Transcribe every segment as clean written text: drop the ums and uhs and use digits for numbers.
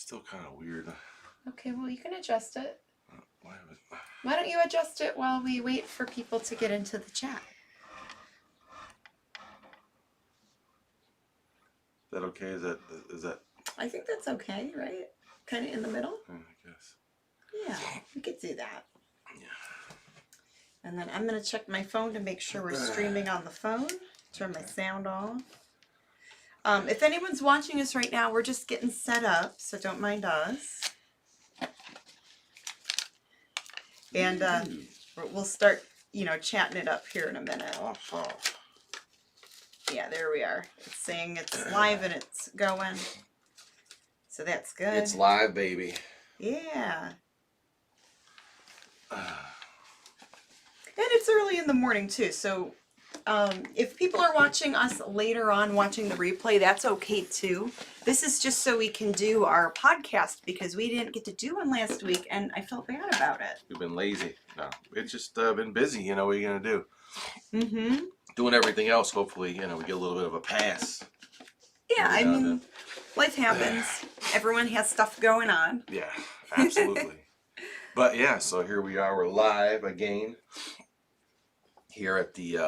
still kind of weird. Okay, well, you can adjust it. Why don't you adjust it while we wait for people to get into the chat? Is that okay? Is that? I think that's okay, right? Kind of in the middle? I guess. Yeah, we could do that. Yeah. And then I'm going to check my phone to make sure we're streaming on the phone. Turn my sound off. If anyone's watching us right now, we're just getting set up, so don't mind us. And we'll start, chatting it up here in a minute. Yeah, there we are. It's saying it's live and it's going. So that's good. It's live, baby. Yeah. And it's early in the morning, too. So if people are watching us later on, watching the replay, that's okay, too. This is just so we can do our podcast because we didn't get to do one last week, and I felt bad about it. We've been lazy. No, it's just been busy. What are you going to do? Mm-hmm. Doing everything else, hopefully, we get a little bit of a pass. Yeah, I mean, life happens. Everyone has stuff going on. Yeah, absolutely. But yeah, so here we are. We're live again here at the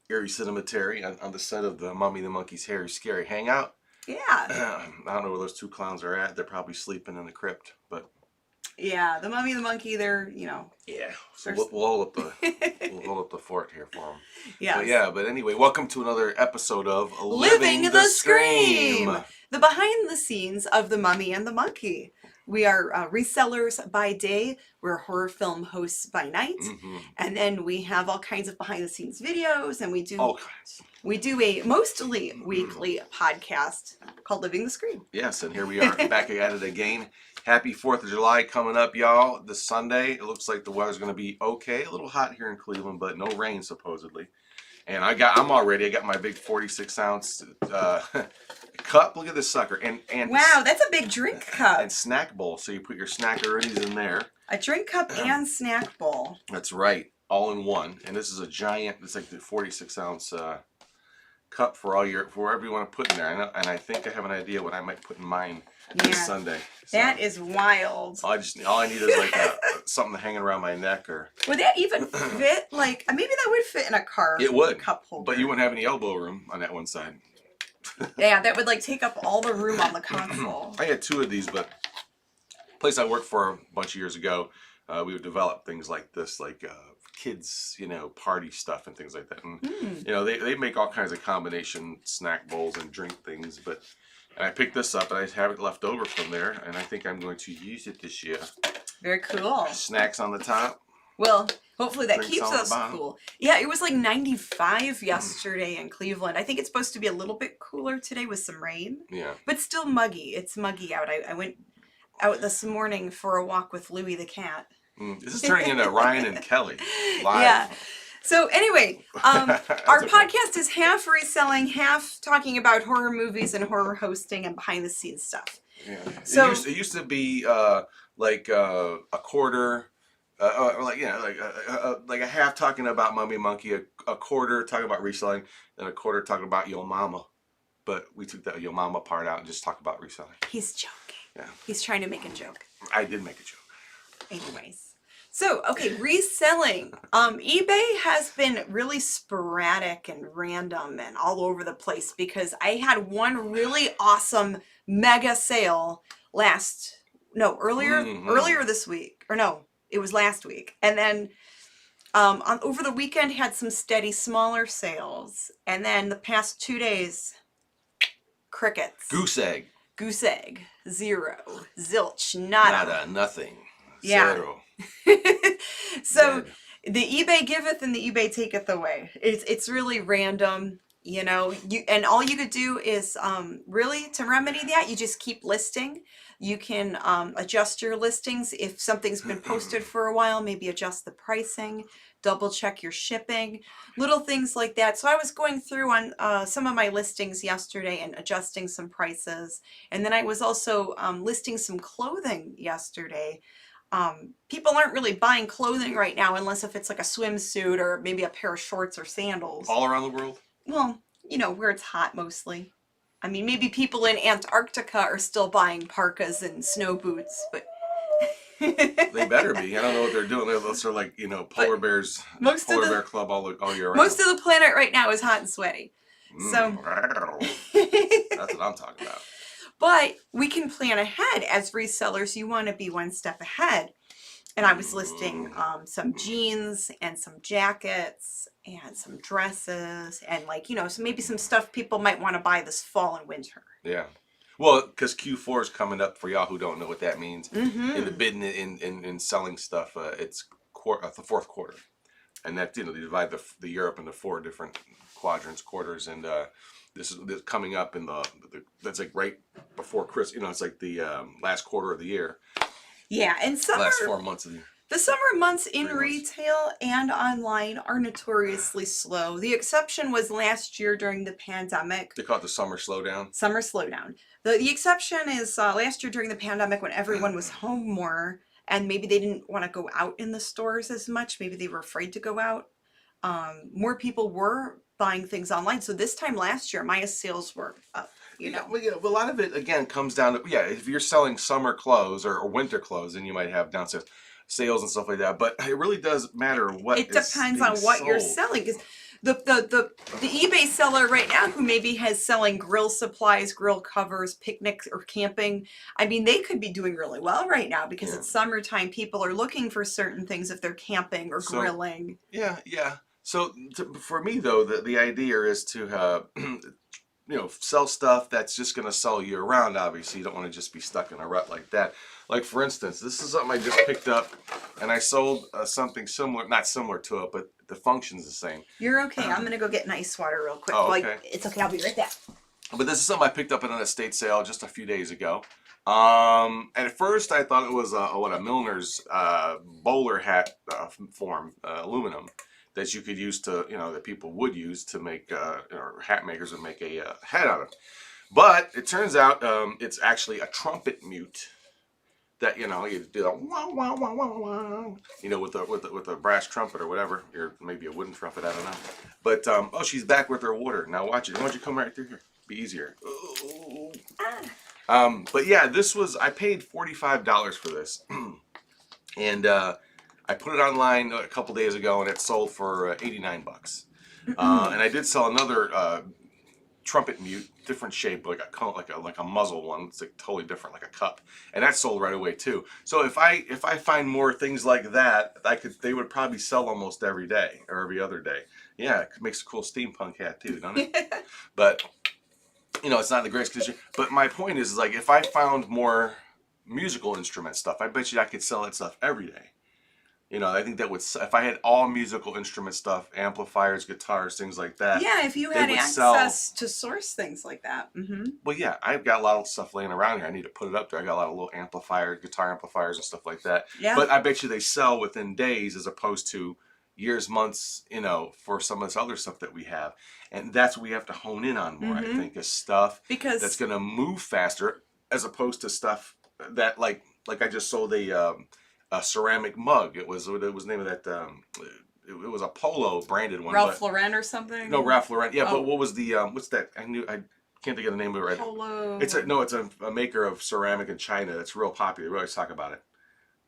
Hairy Cemetery on the set of the Mummy and the Monkey's Hairy Scary Hangout. Yeah. I don't know where those two clowns are at. They're probably sleeping in the crypt, but... Yeah, the Mummy and the Monkey, they're, Yeah, so we'll hold up the fort here for them. Yeah. But anyway, welcome to another episode of Living the Scream! The behind the scenes of the Mummy and the Monkey. We are resellers by day. We're horror film hosts by night. Mm-hmm. And then we have all kinds of behind the scenes videos, and we do all kinds. We do a mostly weekly podcast called Living the Scream. Yes, and here we are back at it again. Happy 4th of July coming up, y'all. This Sunday, it looks like the weather's going to be okay. A little hot here in Cleveland, but no rain supposedly. And I got my big 46-ounce cup. Look at this sucker. And wow, that's a big drink cup. And snack bowl. So you put your snackeries in there. A drink cup and snack bowl. That's right. All in one. And this is a giant, it's like the 46-ounce cup for wherever you want to put in there. And I think I have an idea what I might put in mine this Sunday. So that is wild. All I need is like something hanging around my neck or. Would that even fit? Like maybe that would fit in a car. It would. Cup holder. But you wouldn't have any elbow room on that one side. Yeah, that would like take up all the room on the console. I had 2 of these, but the place I worked for a bunch of years ago, we would develop things like this, like kids, party stuff and things like that. And they make all kinds of combination snack bowls and drink things, and I picked this up and I have it left over from there, and I think I'm going to use it this year. Very cool. Snacks on the top. Well, hopefully that Drinks keeps us cool. Yeah, it was like 95 yesterday in Cleveland. I think it's supposed to be a little bit cooler today with some rain. Yeah. But still muggy. It's muggy out. I went out this morning for a walk with Louie the cat. This is turning into Ryan and Kelly live. Yeah. So anyway, our podcast is half reselling, half talking about horror movies and horror hosting and behind the scenes stuff. Yeah. So it used to be like a quarter, like a half talking about Mummy and Monkey, a quarter talking about reselling, and a quarter talking about Yo Mama. But we took that Yo Mama part out and just talked about reselling. He's joking. Yeah. He's trying to make a joke. I did make a joke. Anyways. So, okay, reselling. eBay has been really sporadic and random and all over the place because I had one really awesome mega sale earlier this week. Or no, it was last week. And then over the weekend had some steady smaller sales. And then the past 2 days, crickets. Goose egg. Zero. Zilch. Nada. Nothing. Yeah. Zero. So the eBay giveth and the eBay taketh away. It's really random, and all you could do is really to remedy that, you just keep listing. You can adjust your listings if something's been posted for a while, maybe adjust the pricing, double check your shipping, little things like that. So I was going through on some of my listings yesterday and adjusting some prices. And then I was also listing some clothing yesterday. People aren't really buying clothing right now unless if it's like a swimsuit or maybe a pair of shorts or sandals. All around the world? Well, where it's hot mostly. I mean, maybe people in Antarctica are still buying parkas and snow boots, but They better be. I don't know what they're doing. Those are like, polar bears, polar bear club all year round. most of the planet right now is hot and sweaty. So that's what I'm talking about. But we can plan ahead. As resellers, you want to be one step ahead. And I was listing some jeans and some jackets and some dresses and so maybe some stuff people might want to buy this fall and winter. Yeah. Well, because Q4 is coming up for y'all who don't know what that means. In the bidding in selling stuff, it's the fourth quarter. And that, they divide the Europe into 4 different quadrants, quarters. And this is coming up in that's like right before Christmas. It's like the last quarter of the year. Yeah, and last 4 months of the year. The summer months in retail and online are notoriously slow. The exception was last year during the pandemic. They call it the summer slowdown. Summer slowdown. The exception is last year during the pandemic when everyone was home more and maybe they didn't want to go out in the stores as much. Maybe they were afraid to go out. More people were buying things online. So this time last year, my sales were up. A lot of it again comes down to if you're selling summer clothes or winter clothes, then you might have down sales and stuff like that. But it really does matter what. It depends on what you're selling, because the eBay seller right now who maybe has selling grill supplies, grill covers, picnics or camping. I mean, they could be doing really well right now because it's summertime. People are looking for certain things if they're camping or grilling. Yeah. So for me though, the idea is to sell stuff that's just going to sell year round. Obviously, you don't want to just be stuck in a rut like that. Like for instance, this is something I just picked up, and I sold something similar, not similar to it, but the function's the same. You're okay. I'm gonna go get an ice water real quick. Oh, okay. It's okay. I'll be right back. But this is something I picked up at an estate sale just a few days ago. And at first I thought it was a milliner's bowler hat form, aluminum, that you could use to, that people would use to make, or hat makers would make a hat out of. But it turns out it's actually a trumpet mute that, you do that wah, wah, wah, wah, wah, with a brass trumpet or whatever, or maybe a wooden trumpet, I don't know. But, oh, she's back with her water. Now watch it. Why don't you come right through here? Be easier. But yeah, I paid $45 for this. And, I put it online a couple days ago, and it sold for $89. And I did sell another trumpet mute, different shape, like a muzzle one. It's like totally different, like a cup, and that sold right away too. So if I find more things like that, they would probably sell almost every day or every other day. Yeah, it makes a cool steampunk hat too, doesn't it? But it's not the greatest condition. But my point is like if I found more musical instrument stuff, I bet you I could sell that stuff every day. I think that would, if I had all musical instrument stuff, amplifiers, guitars, things like that. Yeah, if you had access to source things like that. Well, yeah, I've got a lot of stuff laying around here. I need to put it up there. I got a lot of little amplifiers, guitar amplifiers and stuff like that. Yeah. But I bet you they sell within days as opposed to years, months, for some of this other stuff that we have. And that's what we have to hone in on more, I think, is stuff that's going to move faster as opposed to stuff that, like I just sold a ceramic mug. It was the name of that. It was a Polo branded one. Ralph Lauren or something. No, Ralph Lauren. Yeah, but what was the what's that? I can't think of the name of it right now. Polo. It's a maker of ceramic in China that's real popular. We always talk about it.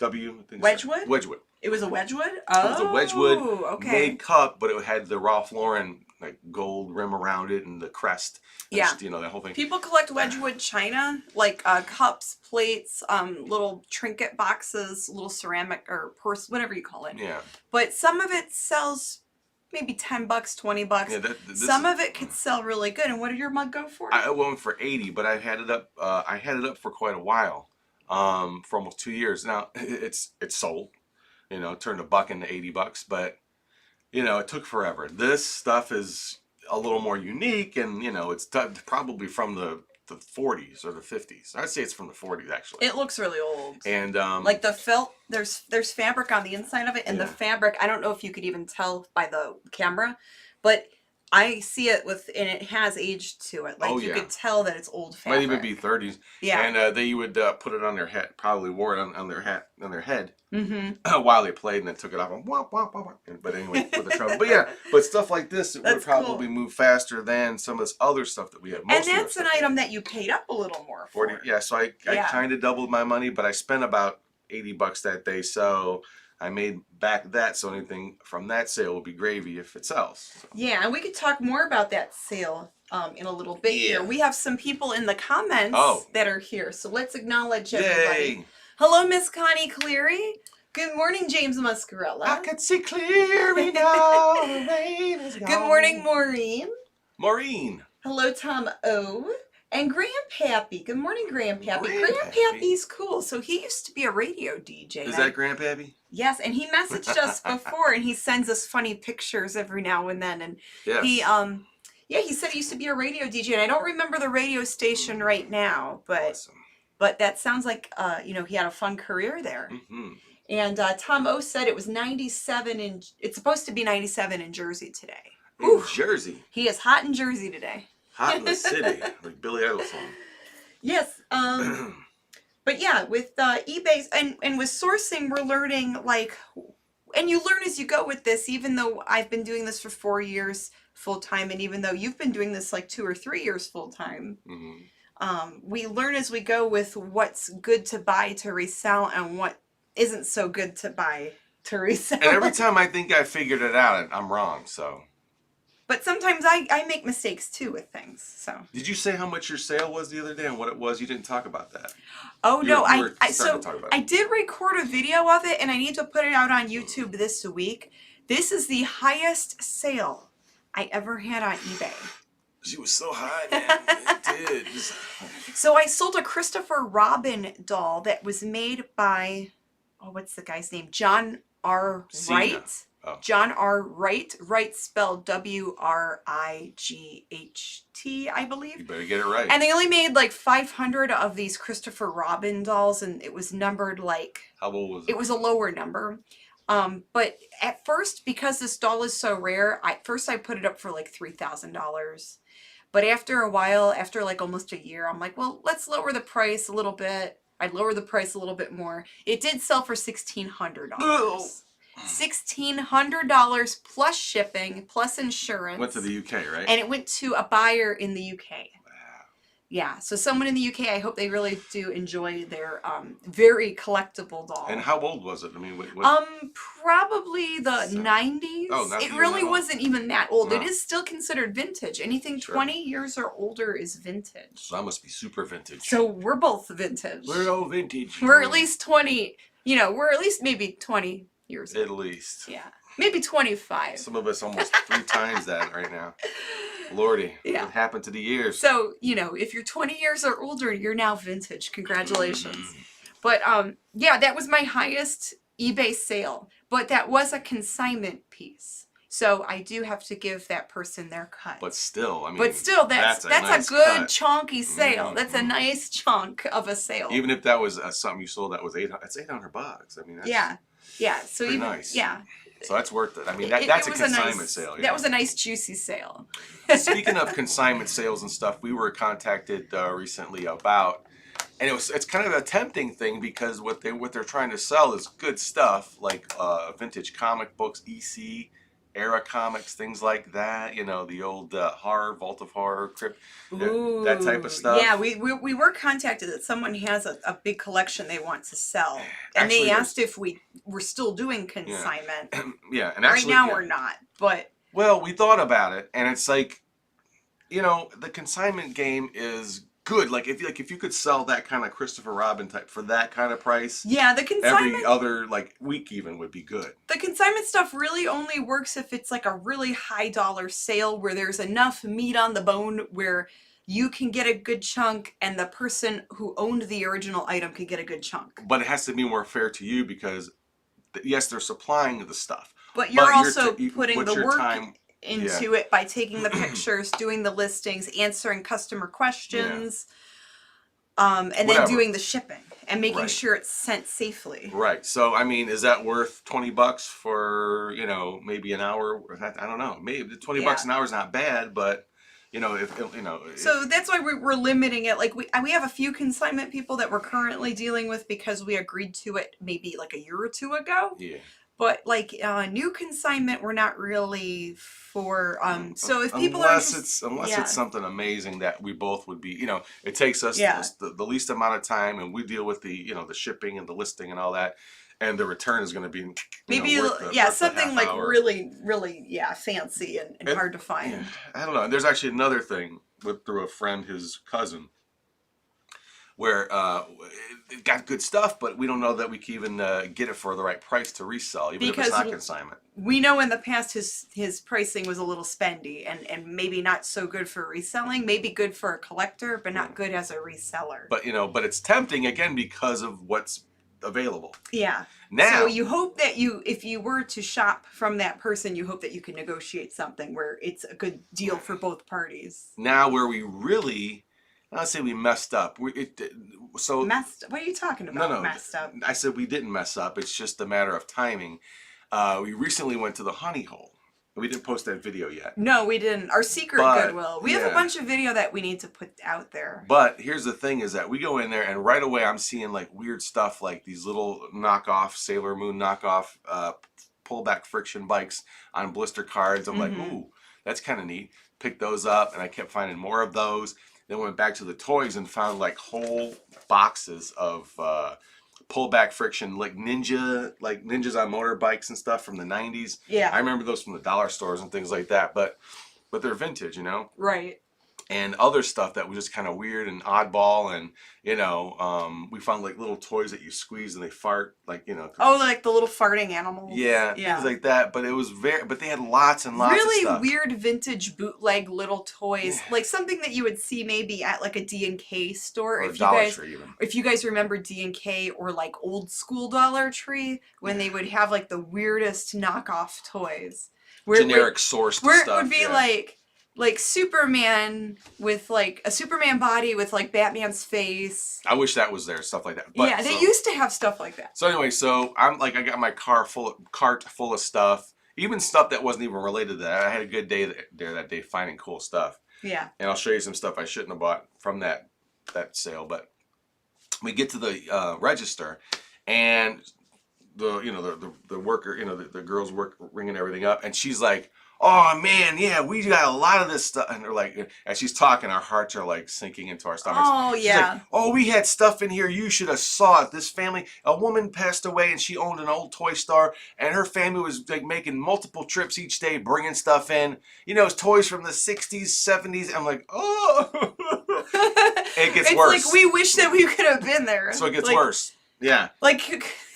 Wedgwood. Wedgwood. It was a Wedgwood. Oh, it was a Wedgwood made cup, but it had the Ralph Lauren like gold rim around it and the crest. Yeah, just, that whole thing. People collect Wedgwood china, like cups, plates, little trinket boxes, little ceramic or purse, whatever you call it. Yeah. But some of it sells maybe $10, $20. Yeah, some of it could sell really good. And what did your mug go for? I went for $80, but I had it up. I had it up for quite a while, for almost 2 years. Now it's sold. Turned $1 into $80, but it took forever. This stuff is a little more unique, and it's probably from the 40s or the 50s. I'd say it's from the 40s actually. It looks really old. And like the felt, there's fabric on the inside of it, and the fabric, I don't know if you could even tell by the camera, but I see it and it has age to it. Like Oh, you yeah. could tell that it's old Might fabric. even be 30s. Yeah. And they would put it on their head, probably wore it on their hat, on their head Mm-hmm. while they played, and then took it off and womp, womp, womp, womp. But anyway, with the trouble. But yeah, but stuff like this, it would That's probably cool. move faster than some of this other stuff that we have. And that's an item that you paid up a little more for. 40, yeah, so I kind of doubled my money, but I spent about $80 that day, so I made back that, so anything from that sale will be gravy if it sells. So. Yeah, and we could talk more about that sale in a little bit here. We have some people in the comments that are here, so let's acknowledge everybody. Yay. Hello, Miss Connie Cleary. Good morning, James Muscarella. I can see clearly now, the rain is gone. Good morning, Maureen. Maureen. Hello, Tom O. And Grandpappy. Good morning, Grandpappy. Grandpappy's cool. So he used to be a radio DJ. Is that Grandpappy? Yes, and he messaged us before, and he sends us funny pictures every now and then. And yes. he said he used to be a radio DJ, and I don't remember the radio station right now, but that sounds like he had a fun career there. Mm-hmm. And Tom O said it was 97 it's supposed to be 97 in Jersey today. In Jersey. He is hot in Jersey today. Hot in the city, like Billy Idol song. Yes. But yeah, with eBay and with sourcing, we're learning and you learn as you go with this, even though I've been doing this for 4 years full time, and even though you've been doing this like 2 or 3 years full time, we learn as we go with what's good to buy to resell and what isn't so good to buy to resell. And every time I think I figured it out, I'm wrong, so. But sometimes I make mistakes too with things. So. Did you say how much your sale was the other day and what it was? You didn't talk about that. Oh no, I did record a video of it, and I need to put it out on YouTube this week. This is the highest sale I ever had on eBay. She was so high, man. It did. So I sold a Christopher Robin doll that was made by, what's the guy's name? John R. Wright. Oh. John R. Wright. Wright spelled Wright, I believe. You better get it right. And they only made like 500 of these Christopher Robin dolls, and it was numbered like... How old was it? It was a lower number. But at first, because this doll is so rare, I put it up for like $3,000. But after a while, after like almost a year, I'm like, well, let's lower the price a little bit. I'd lower the price a little bit more. It did sell for $1,600. $1,600 plus shipping, plus insurance. Went to the UK, right? And it went to a buyer in the UK. Wow. Yeah, so someone in the UK, I hope they really do enjoy their very collectible doll. And how old was it? I mean, what? Probably the 90s. Oh, not it really wasn't even that old. No. It is still considered vintage. Anything 20 years or older is vintage. So I must be super vintage. So we're both vintage. We're all vintage. We're at least 20, we're at least maybe 20 years old. At least. Yeah. Maybe 25. Some of us almost 3 times that right now. Lordy. Yeah. What happened to the years? So, if you're 20 years or older, you're now vintage. Congratulations. But, yeah, that was my highest eBay sale. But that was a consignment piece. So I do have to give that person their cut. But still, that's nice a good chunky sale. That's a nice chunk of a sale. Even if that was something you sold that was $800, it's $800. I mean, that's yeah. So pretty even nice. Yeah. So that's worth it. I mean, that's a consignment sale. That was a nice juicy sale. Speaking of consignment sales and stuff, we were contacted recently about, and it's kind of a tempting thing because what they're trying to sell is good stuff like vintage comic books, EC era comics, things like that. The old horror, Vault of Horror, Crypt, that type of stuff. Yeah, we were contacted that someone has a big collection they want to sell, and Actually, they asked if we were still doing consignment. Yeah, and actually, right now we're not. But well, we thought about it, and it's like, the consignment game is good. Like if you could sell that kind of Christopher Robin type for that kind of price, yeah, the consignment every other week even would be good. The consignment stuff really only works if it's like a really high dollar sale where there's enough meat on the bone where you can get a good chunk and the person who owned the original item can get a good chunk. But it has to be more fair to you because yes, they're supplying the stuff, but you're also putting the work time into it by taking the pictures, doing the listings, answering customer questions, and then doing the shipping. and making Right. sure it's sent safely. Right. So, I mean, is that worth $20 for, maybe an hour? I don't know. Maybe $20 an hour is not bad, but, So that's why we're limiting it. Like we have a few consignment people that we're currently dealing with because we agreed to it maybe like a year or two ago. Yeah. But like new consignment, we're not really for. So if people are unless it's something amazing that we both would be, it takes us the least amount of time, and we deal with the the shipping and the listing and all that, and the return is going to be maybe worth something like hour. really fancy and hard to find. Yeah, I don't know. And there's actually another thing through a friend, his cousin, where it got good stuff, but we don't know that we can even get it for the right price to resell, even if it's not consignment. We know in the past his pricing was a little spendy and maybe not so good for reselling, maybe good for a collector, but not good as a reseller. But but it's tempting again because of what's available. Yeah. Now, so you hope that if you were to shop from that person, you hope that you can negotiate something where it's a good deal for both parties. Now, where we really, I'll say we messed up. Messed? What are you talking about? No, messed up. I said we didn't mess up. It's just a matter of timing. We recently went to the honey hole. We didn't post that video yet. No, we didn't. Our secret Goodwill. We have a bunch of video that we need to put out there. But here's the thing is that we go in there and right away I'm seeing like weird stuff like these little knockoff, Sailor Moon knockoff pullback friction bikes on blister cards. I'm like, ooh, that's kind of neat. Picked those up and I kept finding more of those. Then went back to the toys and found like whole boxes of pullback friction, like ninjas on motorbikes and stuff from the 90s. Yeah. I remember those from the dollar stores and things like that, but they're vintage, Right. And other stuff that was just kind of weird and oddball, and we found like little toys that you squeeze and they fart, like Oh, like the little farting animals. Yeah, things like that. But it was but they had lots and lots of stuff. Really weird vintage bootleg little toys, like something that you would see maybe at like a D&K store, or Dollar Tree even. If you guys remember D&K or like old school Dollar Tree, when they would have like the weirdest knockoff toys, Generic sourced where stuff. It would be like Superman with like a Superman body with like Batman's face. I wish that was there, stuff like that. But, yeah, they used to have stuff like that. So anyway, I got my cart full of stuff, even stuff that wasn't even related to that. I had a good day there that day finding cool stuff. Yeah. And I'll show you some stuff I shouldn't have bought from that sale. But we get to the register, and the worker, the girls ringing everything up, and she's like, "Oh man, yeah, we got a lot of this stuff." And they're like, as she's talking, our hearts are like sinking into our stomachs. Oh She's yeah. like, "Oh, we had stuff in here. You should have saw it. This family, a woman passed away, and she owned an old toy store, and her family was like making multiple trips each day, bringing stuff in. It's toys from the '60s, '70s." I'm like, "Oh." It gets worse. It's like we wish that we could have been there. So it gets worse. Yeah. Like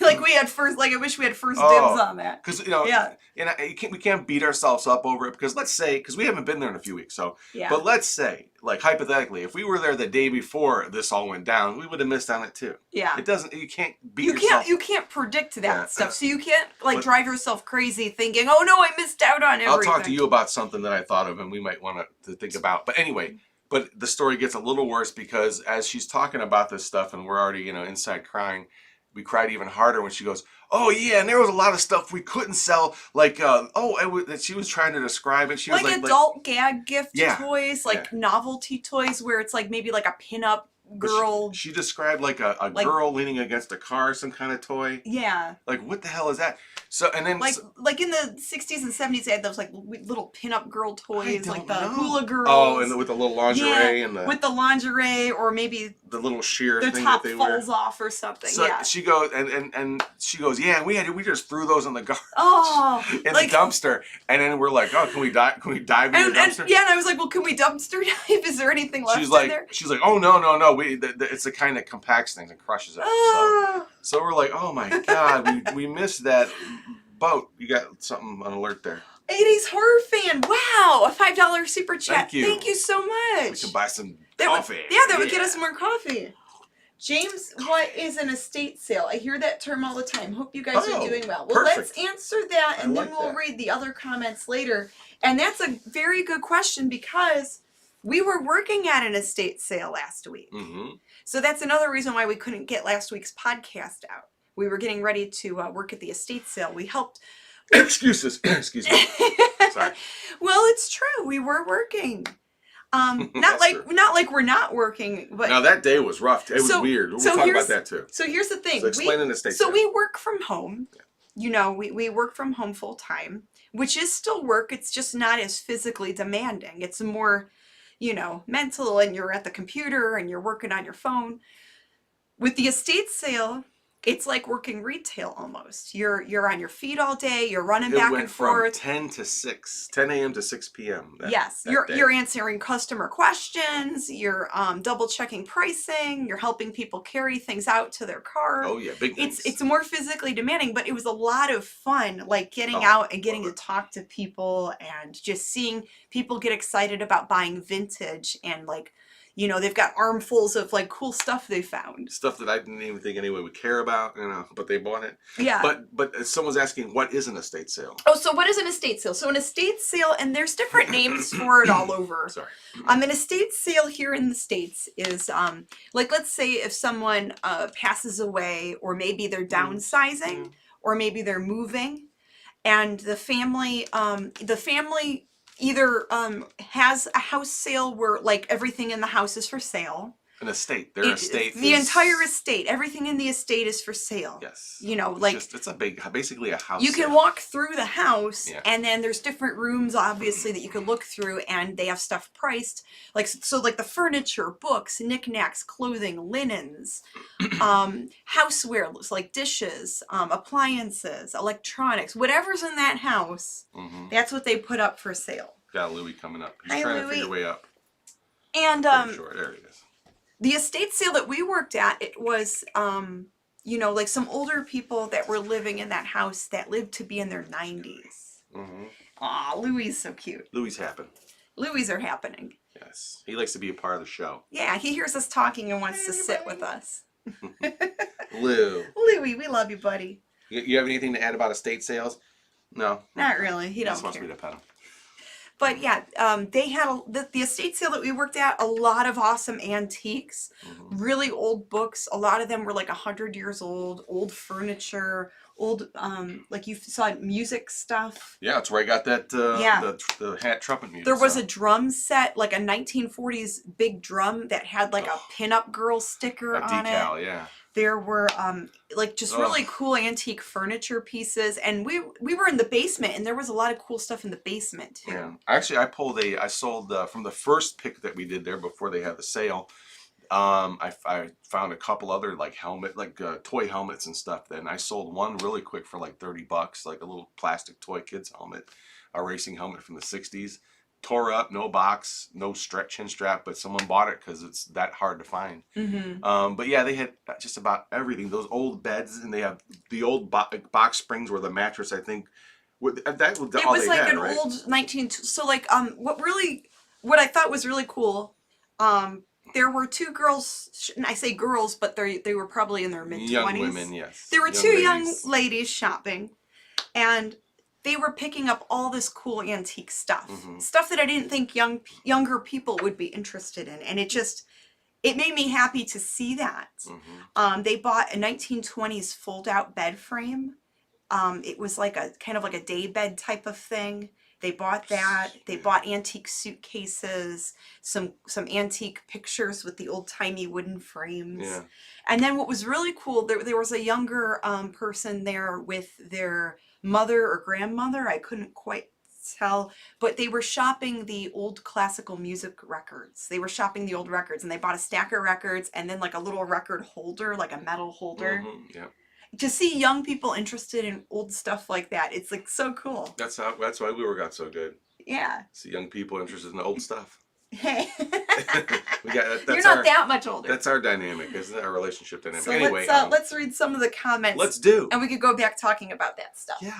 we had first. Like I wish we had first dibs on that. Because Yeah. And we can't beat ourselves up over it, because let's say, because we haven't been there in a few weeks, so Yeah. But let's say, like hypothetically, if we were there the day before this all went down, we would have missed on it too. Yeah. It doesn't. You can't beat yourself. You can't predict that Yeah. stuff, so you can't drive yourself crazy thinking, "Oh no, I missed out on everything." I'll talk to you about something that I thought of and we might want to think about. But anyway, but the story gets a little worse, because as she's talking about this stuff and we're already inside crying, we cried even harder when she goes, "Oh yeah, and there was a lot of stuff we couldn't sell, like that she was trying to describe it. She was like adult gag gift Yeah. toys, like novelty toys, where it's like maybe like a pinup girl. She described like a girl leaning against a car, some kind of toy. Yeah. Like, what the hell is that? So, and then like in the 60s and 70s, they had those like little pinup girl toys, like the know. hula girls. Oh, and with the little lingerie and with the lingerie, or maybe the little sheer the thing top that they wear. falls off or something. So yeah. she goes and she goes, "Yeah, we just threw those in the garbage." Oh, in the dumpster, and then we're like, "Oh, can we dive in the dumpster?" And I was like, "Well, can we dumpster dive? Is there anything left in there?" She's like, "Oh no, it's the kind that compacts things and crushes it." So we're like, "Oh my god, we missed that boat." You got something on alert there. 80s horror fan. Wow, a $5 super chat. Thank you so much. We can buy some That coffee. that would get us more coffee. James, what is an estate sale? I hear that term all the time. Hope you guys are doing well. Well, let's answer that, and then we'll read the other comments later. And that's a very good question, because we were working at an estate sale last week. Mm-hmm. So that's another reason why we couldn't get last week's podcast out. We were getting ready to work at the estate sale. We helped. Excuses. Excuse me. Sorry. Well, it's true. We were working. Not like we're not working, but now that day was rough. It was weird. We'll talk about that too. So here's the thing. So explain an estate sale. We work from home. Yeah. You know, we work from home full time, which is still work. It's just not as physically demanding. It's more, you know, mental, and you're at the computer and you're working on your phone. With the estate sale, it's like working retail almost. You're on your feet all day. You're running back and forth. From 10 a.m. to 6 p.m. Yes, you're answering customer questions. You're double checking pricing. You're helping people carry things out to their car. Oh yeah, big things. It's more physically demanding, but it was a lot of fun. Like getting out and getting to talk to people and just seeing people get excited about buying vintage and like. You know, they've got armfuls of like cool stuff they found. Stuff that I didn't even think anyone would care about, you know, but they bought it. Yeah. But someone's asking, what is an estate sale? Oh, so what is an estate sale? So an estate sale, and there's different names for it all over. Sorry. An estate sale here in the States is like, let's say if someone passes away, or maybe they're downsizing, or maybe they're moving, and the family either has a house sale where like everything in the house is for sale. An estate. Their estate. The entire estate. Everything in the estate is for sale. Yes. You know, like it's basically a house. You can walk through the house, yeah. And then there's different rooms, obviously, that you can look through, and they have stuff priced. Like like the furniture, books, knickknacks, clothing, linens, housewares like dishes, appliances, electronics, whatever's in that house. That's what they put up for sale. Got Louie coming up. He's trying to figure your way up. And sure. There he is. The estate sale that we worked at, it was, you know, like some older people that were living in that house that lived to be in their 90s. Aw, Louie's so cute. Louie's happening. Louie's are happening. Yes. He likes to be a part of the show. Yeah, he hears us talking and wants to sit with us. Louie, we love you, buddy. You have anything to add about estate sales? No. Not really. He don't just wants care. me to pet him. But yeah, they had the estate sale that we worked at, a lot of awesome antiques, really old books. A lot of them were like 100 years old furniture, old, like you saw music stuff. Yeah, that's where I got that, the hat trumpet music. There was a drum set, like a 1940s big drum that had like a pinup girl sticker on it. Decal, yeah. There were like just really cool antique furniture pieces, and we were in the basement, and there was a lot of cool stuff in the basement too. Yeah, actually, I sold from the first pick that we did there before they had the sale. I found a couple other like toy helmets and stuff. Then I sold one really quick for like $30, like a little plastic toy kid's helmet, a racing helmet from the '60s. Tore up, no box, no chin strap, but someone bought it because it's that hard to find. But yeah, they had just about everything. Those old beds, and they have the old box springs where the mattress, I think, that was it all was they like had, an right? old 19. So like what I thought was really cool. There were two girls, and I say girls, but they were probably in their mid-20s. Young women, yes. There were two young ladies shopping, and they were picking up all this cool antique stuff. Stuff that I didn't think younger people would be interested in. And it made me happy to see that. They bought a 1920s fold-out bed frame. It was like a kind of like a day bed type of thing. They bought that. They bought antique suitcases, some antique pictures with the old-timey wooden frames. Yeah. And then what was really cool, there was a younger person there with their mother or grandmother, I couldn't quite tell, but they were shopping the old classical music records. They were shopping the old records, and they bought a stack of records and then like a little record holder, like a metal holder. Yeah. To see young people interested in old stuff like that, it's like so cool. That's why we got so good. Yeah. See young people interested in the old stuff. Hey. You're not that much older. That's our dynamic, isn't it? Our relationship dynamic. So anyway, let's read some of the comments. Let's do. And we could go back talking about that stuff. Yeah.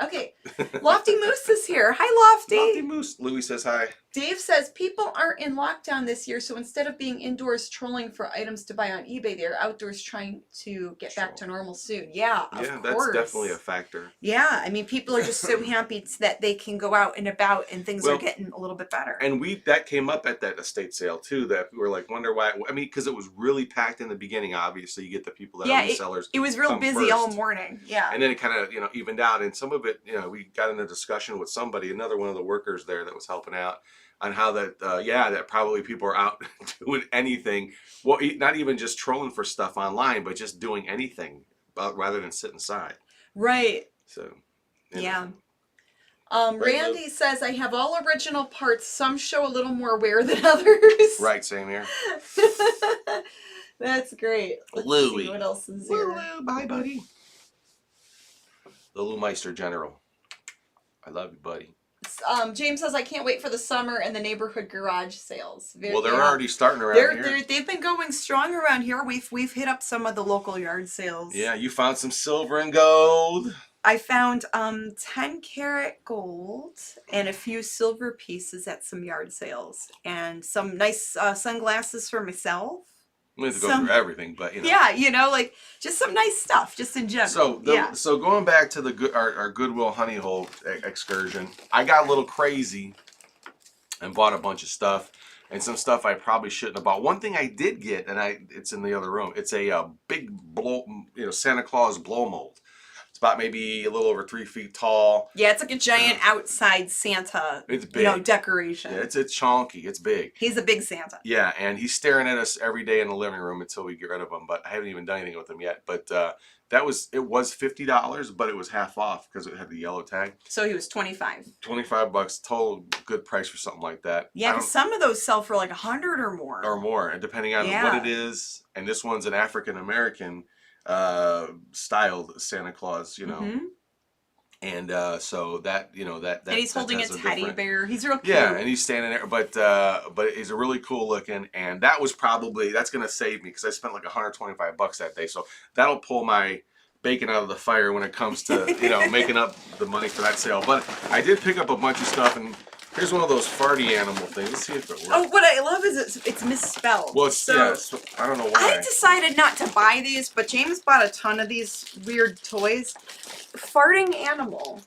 Okay. Lofty Moose is here. Hi, Lofty. Lofty Moose. Louie says hi. Dave says people aren't in lockdown this year, so instead of being indoors trolling for items to buy on eBay, they're outdoors trying to get back to normal soon. Yeah, of Yeah, course. that's definitely a factor. Yeah, I mean, people are just so happy that they can go out and about and things are getting a little bit better. And that came up at that estate sale too, that we were like, wonder why. I mean, because it was really packed in the beginning. Obviously, you get the people that are resellers. It was real busy first. all morning. Yeah. And then it kind of, evened out. And some of it, we got in a discussion with somebody, another one of the workers there that was helping out, on how that, that probably people are out doing anything. Well, not even just trolling for stuff online, but just doing anything rather than sit inside. Right. So, yeah. Randy says, I have all original parts. Some show a little more wear than others. Right, same here. That's great. Let's Louie. see what else is here. Lou, bye, buddy. The Lou Meister General. I love you, buddy. James says, I can't wait for the summer and the neighborhood garage sales. They're already starting around here. They've been going strong around here. We've hit up some of the local yard sales. Yeah, you found some silver and gold. I found 10 karat gold and a few silver pieces at some yard sales, and some nice sunglasses for myself. We have to go through everything, but Yeah, like just some nice stuff, just in general. So going back to our Goodwill honey hole excursion, I got a little crazy and bought a bunch of stuff, and some stuff I probably shouldn't have bought. One thing I did get, and it's in the other room. It's a big Santa Claus blow mold. It's about maybe a little over 3 feet tall. Yeah, it's like a giant outside Santa. It's big. Decoration. Yeah, it's chunky. It's big. He's a big Santa. Yeah, and he's staring at us every day in the living room until we get rid of him. But I haven't even done anything with him yet. But it was $50, but it was half off because it had the yellow tag. So he was $25. $25 total, good price for something like that. Yeah, because some of those sell for like $100 or more. Or more, and depending on what it is. And this one's an African American styled Santa Claus, Mm-hmm. And so that that and he's holding a teddy bear. He's real cute. Yeah, and he's standing there, but he's a really cool looking, and that's gonna save me because I spent like $125 that day, so that'll pull my bacon out of the fire when it comes to making up the money for that sale. But I did pick up a bunch of stuff, and here's one of those farty animal things. Let's see if it works. Oh, what I love is it's misspelled. Well, I don't know why. I decided not to buy these, but James bought a ton of these weird toys. Farting animal.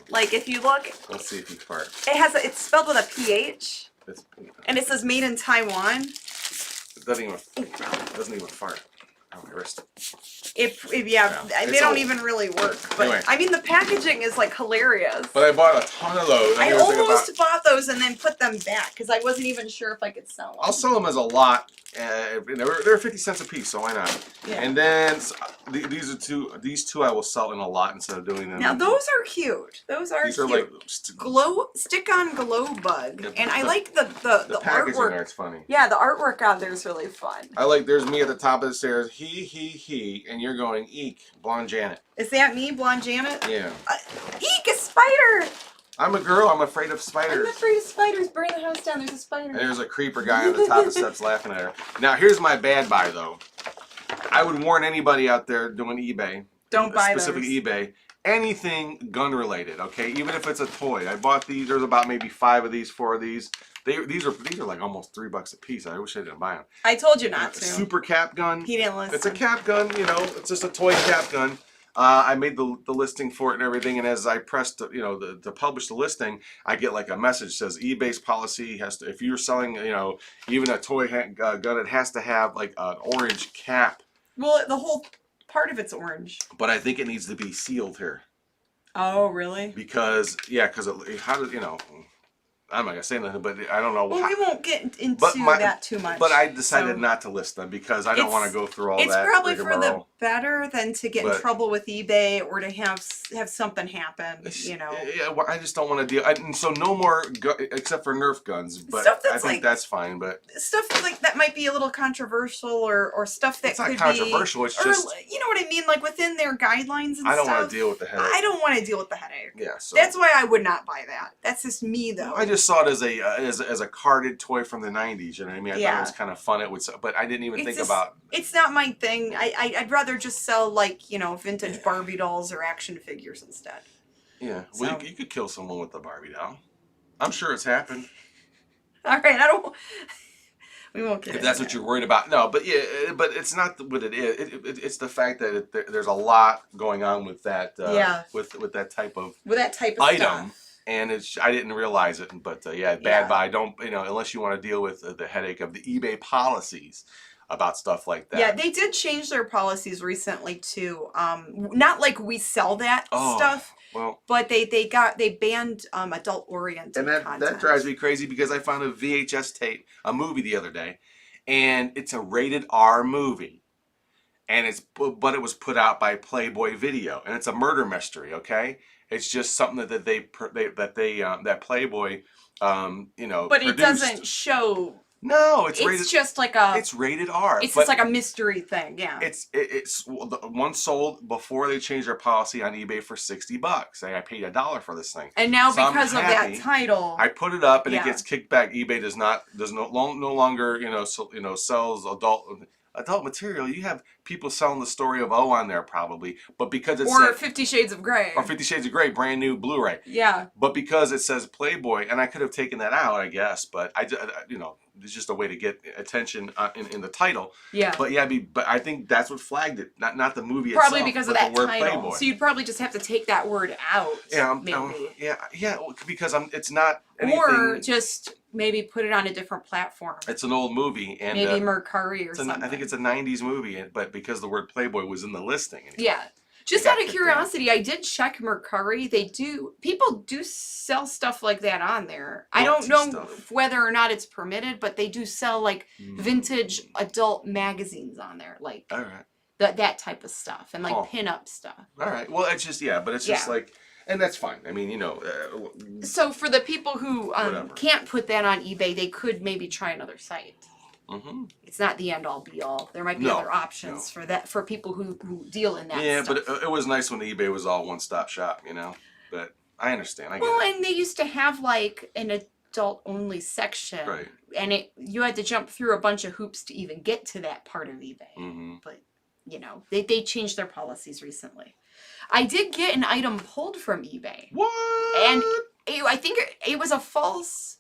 Like if you look. Let's see if he farts. It's spelled with a PH. And it says made in Taiwan. It doesn't even fart. Oh, my wrist. They don't even really work. But anyway. I mean, the packaging is like hilarious. But I bought a ton of those. I almost bought those and then put them back because I wasn't even sure if I could sell them. I'll sell them as a lot. They're 50 cents a piece, so why not? Yeah. And then these two I will sell in a lot instead of doing them. Now those are cute. These are like stick-on glow bug, and I like the packaging artwork. There, it's funny. Yeah, the artwork on there is really fun. I like. There's me at the top of the stairs. He, and you're going eek, blonde Janet. Is that me, blonde Janet? Yeah. Eek, a spider. I'm a girl. I'm afraid of spiders. I'm afraid of spiders. Burn the house down. There's a spider. And there's a creeper guy on the top of the steps laughing at her. Now, here's my bad buy, though. I would warn anybody out there doing eBay. Don't buy those. Specifically eBay. Anything gun-related, okay? Even if it's a toy. I bought these. There's about maybe 4 of these. These are like almost $3 a piece. I wish I didn't buy them. I told you not to. Super cap gun. He didn't listen. It's a cap gun, It's just a toy cap gun. I made the listing for it and everything, and as I pressed, to publish the listing, I get like a message that says eBay's policy has to, if you're selling, even a toy gun, it has to have like an orange cap. Well, the whole part of it's orange. But I think it needs to be sealed here. Oh, really? Because how does I'm not gonna say nothing, but I don't know. Well, we won't get into that too much. But I decided not to list them because I don't want to go through all that. It's probably for the better than to get in trouble with eBay or to have something happen. Yeah, well, I just don't want to deal. And so no more, except for Nerf guns. But I think that's fine. But stuff like that might be a little controversial, or stuff that could be. It's not controversial. It's just you know what I mean, like within their guidelines and stuff. I don't want to deal with the headache. I don't want to deal with the headache. Yeah, so that's why I would not buy that. That's just me, though. I just saw it as a carded toy from the 90s. You know what I mean? I thought it was kind of fun. But I didn't even think about. It's not my thing. I'd rather just sell like vintage Barbie dolls or action figures instead. Yeah, well, you could kill someone with a Barbie doll. I'm sure it's happened. All right, I don't. We won't get if that's what you're worried about. No, but yeah, but it's not what it is. It's the fact that there's a lot going on with that. With that type of item, stuff. and I didn't realize it. But bad buy. Don't unless you want to deal with the headache of the eBay policies about stuff like that. Yeah, they did change their policies recently too. Not like we sell that stuff. Well, but they banned adult oriented content. That drives me crazy because I found a VHS tape, a movie the other day, and it's a rated R movie, and but it was put out by Playboy Video, and it's a murder mystery. Okay, it's just something that Playboy, But produced. It doesn't show. No, it's rated. Just like a. It's rated R. It's just like a mystery thing, yeah. It's one sold before they changed their policy on eBay for $60. I paid $1 for this thing, and now so because of that title, I put it up and it gets kicked back. eBay does no longer sells adult material. You have people selling the story of O on there probably, but because it's 50 Shades of Grey brand new Blu-ray. Yeah. But because it says Playboy, and I could have taken that out, I guess, but it's just a way to get attention in the title. Yeah. But but I think that's what flagged it, not the movie probably itself. Because of that the word title. Playboy. So you'd probably just have to take that word out. Yeah. Maybe. Because it's not anything. Or just maybe put it on a different platform. It's an old movie, and maybe Mercari or something. I think it's a '90s movie, but because the word Playboy was in the listing. Yeah. Just out of curiosity, I did check Mercari. People do sell stuff like that on there. I don't know whether or not it's permitted, but they do sell like vintage adult magazines on there, like all right, that type of stuff, and like pin-up stuff. All right, well, it's just but it's just like, and that's fine. I mean, So for the people who can't put that on eBay, they could maybe try another site. Mm-hmm. It's not the end all be all. There might be other options for that for people who deal in that. Yeah, stuff. but it was nice when eBay was all one-stop shop, But I understand. I get it. And they used to have like an adult only section, right? And you had to jump through a bunch of hoops to even get to that part of eBay. Mm-hmm. But they changed their policies recently. I did get an item pulled from eBay. What? And I think it was a false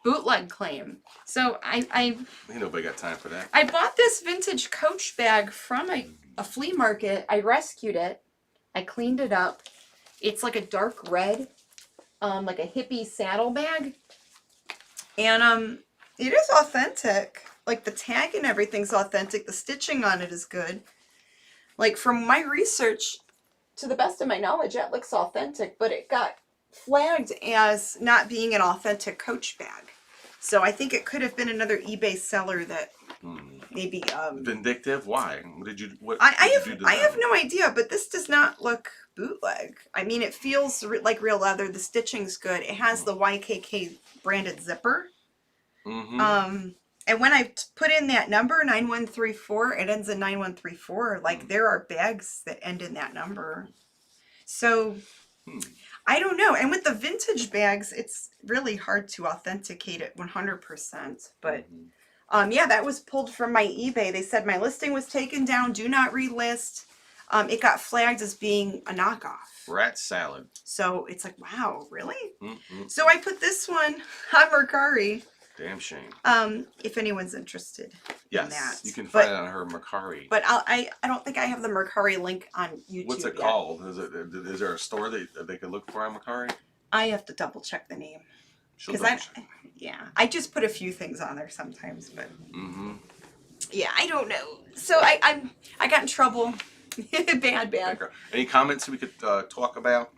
bootleg claim. So I nobody got time for that. I bought this vintage Coach bag from a flea market. I rescued it. I cleaned it up. It's like a dark red, like a hippie saddle bag. And it is authentic. Like the tag and everything's authentic. The stitching on it is good. Like from my research, to the best of my knowledge, that looks authentic, but it got flagged as not being an authentic Coach bag. So I think it could have been another eBay seller that maybe vindictive. Why? I have no idea, but this does not look bootleg. I mean, it feels like real leather. The stitching's good. It has the YKK branded zipper. Mm-hmm. And when I put in that number 9134, it ends in 9134. Like there are bags that end in that number. So I don't know. And with the vintage bags, it's really hard to authenticate it 100%. But that was pulled from my eBay. They said my listing was taken down. Do not relist. It got flagged as being a knockoff. Rat salad. So it's like, wow, really? Mm-hmm. So I put this one on Mercari. Damn shame. If anyone's interested in that. You can find it on her Mercari. But I don't think I have the Mercari link on YouTube. What's it called? Is there a store that they could look for on Mercari? I have to double check the name. Because I just put a few things on there sometimes, but I don't know. So I got in trouble. bad. Any comments we could talk about?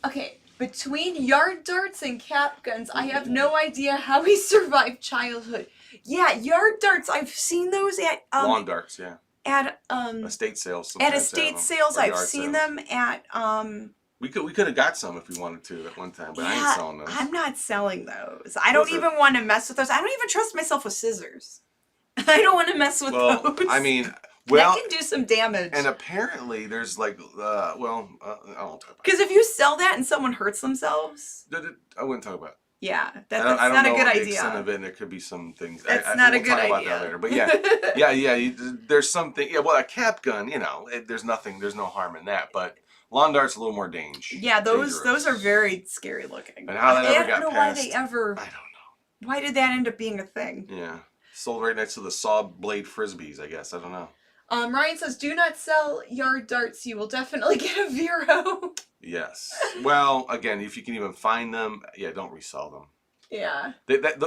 Okay. Between yard darts and cap guns, I have no idea how he survived childhood. Yeah, yard darts. I've seen those at lawn darts. Yeah. At estate sales. At estate sales, I've seen them at We could have got some if we wanted to at one time, but I ain't selling those. I'm not selling those. I don't even want to mess with those. I don't even trust myself with scissors. I don't want to mess with those. I mean. That can do some damage. And apparently there's like, I won't talk about it. Because if you sell that and someone hurts themselves. I wouldn't talk about it. Yeah, that's not a good idea. The extent of it, and there could be some things. That's not a good idea. We'll talk about that later. But there's something. Yeah, well, a cap gun, there's no harm in that. But lawn darts a little more dangerous. Yeah, those are very scary looking. And how that ever got I don't know past, why they ever. I don't know. Why did that end up being a thing? Yeah. Sold right next to the saw blade frisbees, I guess. I don't know. Ryan says, do not sell yard darts. You will definitely get a Vero. Yes. Well, again, if you can even find them, yeah, don't resell them. Yeah.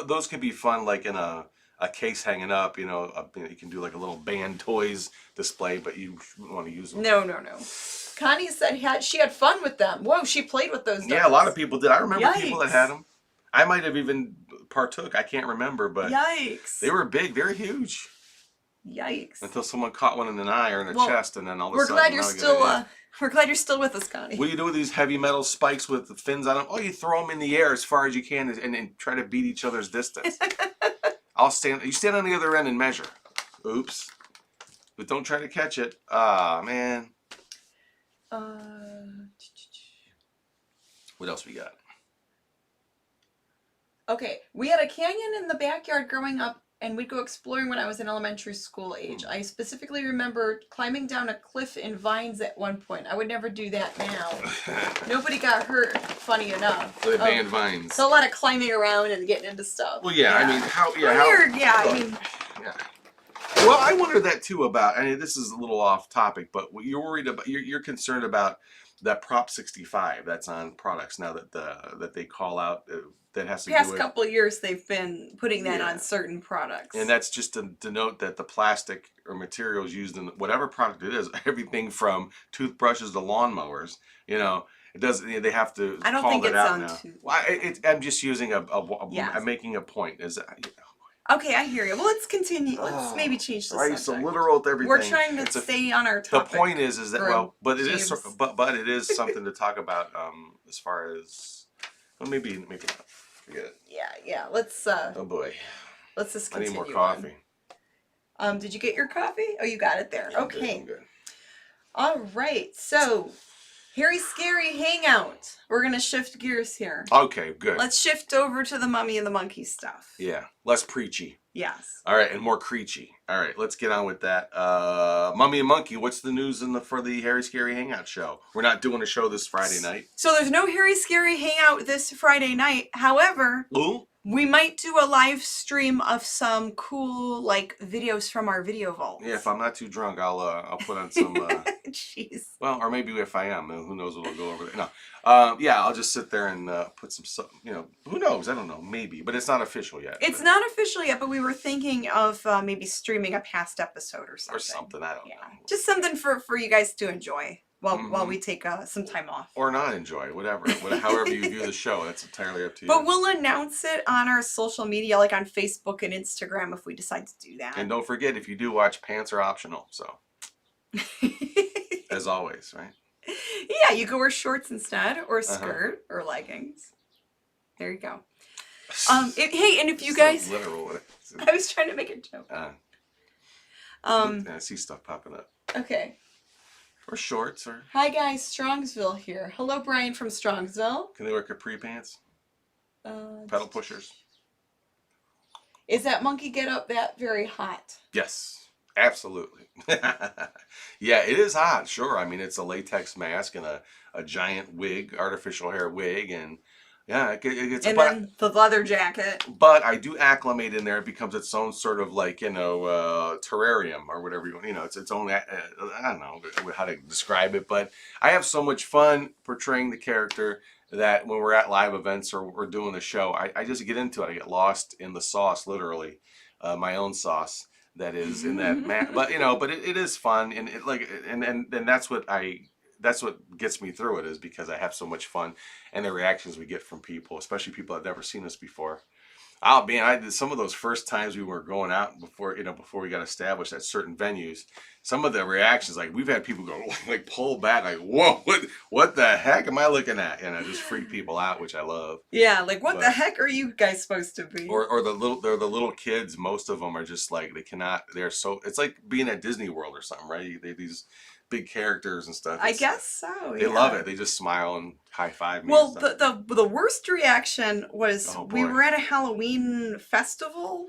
Those can be fun, like in a case hanging up, you know, you can do like a little band toys display, but you wouldn't want to use them. No. Connie said she had fun with them. Whoa, she played with those darts. Yeah, a lot of people did. I remember people that had them. I might have even partook. I can't remember, but yikes, they were big. They were huge. Yikes! Until someone caught one in an eye or in the chest, and then all of a sudden. We're glad you're still with us, Connie. What do you do with these heavy metal spikes with the fins on them? Oh, you throw them in the air as far as you can, and try to beat each other's distance. You stand on the other end and measure. Oops. But don't try to catch it. Ah, man. What else we got? Okay, we had a canyon in the backyard growing up, and we'd go exploring when I was in elementary school age. I specifically remember climbing down a cliff in vines at one point. I would never do that now. Nobody got hurt, funny enough. The banned vines. So a lot of climbing around and getting into stuff. Well, yeah. I mean, Well, I wonder that too about. I mean, this is a little off topic, but you're worried about. You're concerned about that Prop 65 that's on products now that they call out. That has to do with... past couple of years they've been putting that on certain products. And that's just to denote that the plastic or materials used in whatever product it is, everything from toothbrushes to lawnmowers, you know, it does. They have to I don't call think that it's out on now. I'm just using I'm making a point. Okay, I hear you. Well, let's continue. Let's maybe change the subject. So literal with everything. We're trying to stay on our topic. The point is that but it is something to talk about as far as maybe not. Forget it. Yeah. Let's. Oh boy. Let's just continue. I need more coffee. Did you get your coffee? Oh, you got it there. Yeah, okay. I'm good. All right. So, Hairy Scary Hangout. We're gonna shift gears here. Okay, good. Let's shift over to the Mummy and the Monkey stuff. Yeah, less preachy. Yes. All right, and more creechy. All right, let's get on with that. Mummy and Monkey, what's the news for the Hairy Scary Hangout show? We're not doing a show this Friday night. So there's no Hairy Scary Hangout this Friday night. However, we might do a live stream of some cool videos from our video vault. Yeah, if I'm not too drunk, I'll put on some. Jeez. Well, or maybe if I am, who knows what will go over there. No, yeah, I'll just sit there and put some. Who knows? I don't know. Maybe, but it's not official yet. It's not official yet, but we were thinking of maybe streaming a past episode or something. Or something. I don't know. Just something for you guys to enjoy while we take some time off. Or not enjoy, whatever. However you view the show, that's entirely up to you. But we'll announce it on our social media, like on Facebook and Instagram, if we decide to do that. And don't forget, if you do watch, pants are optional. So, as always, right? Yeah, you can wear shorts instead, or a skirt, or leggings. There you go. Hey, and if you guys... literal. I was trying to make a joke. I see stuff popping up. Okay. Or shorts, or... Hi guys, Strongsville here. Hello, Brian from Strongsville. Can they wear capri pants? Pedal pushers? Is that monkey get up that very hot? Yes, absolutely. Yeah, it is hot, sure. I mean, it's a latex mask and a giant wig, artificial hair wig, and yeah, it gets... And then the leather jacket. But I do acclimate in there. It becomes its own sort of terrarium or whatever you want. It's its own, I don't know how to describe it, but I have so much fun portraying the character that when we're at live events or we're doing the show, I just get into it. I get lost in the sauce, literally, my own sauce that is in that but it is fun, and and that's what gets me through it, is because I have so much fun and the reactions we get from people, especially people that have never seen us before. Oh man, I did some of those first times we were going out before we got established at certain venues. Some of the reactions, we've had people go pull back, whoa, what the heck am I looking at? Just freak people out, which I love. Yeah, what the heck are you guys supposed to be? Or they're the little kids. Most of them are just it's like being at Disney World or something, right? These big characters and stuff. I guess so. They love it. They just smile and high five me. Well, the worst reaction was we were at a Halloween festival